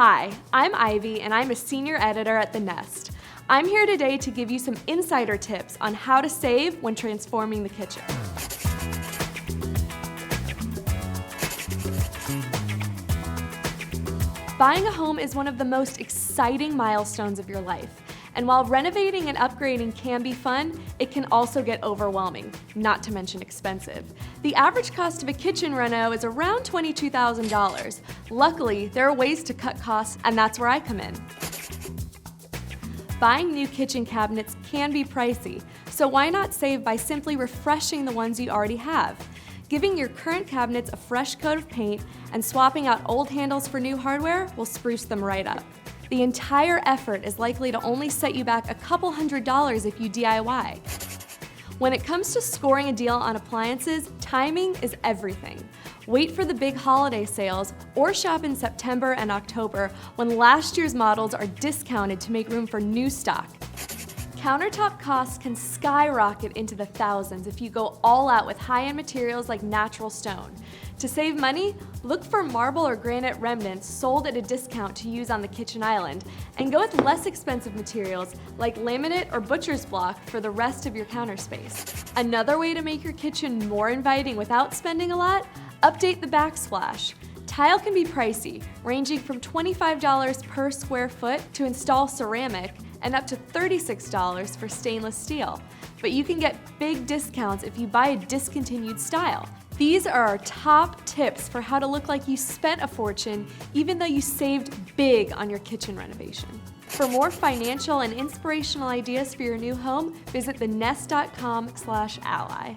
Hi, I'm Ivy and I'm a senior editor at The Nest. I'm here today to give you some insider tips on how to save when transforming the kitchen. Buying a home is one of the most exciting milestones of your life. And while renovating and upgrading can be fun, it can also get overwhelming, not to mention expensive. The average cost of a kitchen reno is around $22,000. Luckily, there are ways to cut costs, and that's where I come in. Buying new kitchen cabinets can be pricey, so why not save by simply refreshing the ones you already have? Giving your current cabinets a fresh coat of paint and swapping out old handles for new hardware will spruce them right up. The entire effort is likely to only set you back a couple $100s if you DIY. When it comes to scoring a deal on appliances, timing is everything. Wait for the big holiday sales or shop in September and October when last year's models are discounted to make room for new stock. Countertop costs can skyrocket into the thousands if you go all out with high-end materials like natural stone. To save money, look for marble or granite remnants sold at a discount to use on the kitchen island, and go with less expensive materials like laminate or butcher's block for the rest of your counter space. Another way to make your kitchen more inviting without spending a lot, update the backsplash. Tile can be pricey, ranging from $25 per square foot to install ceramic and up to $36 for stainless steel. But you can get big discounts if you buy a discontinued style. These are our top tips for how to look like you spent a fortune even though you saved big on your kitchen renovation. For more financial and inspirational ideas for your new home, visit thenest.com/ally.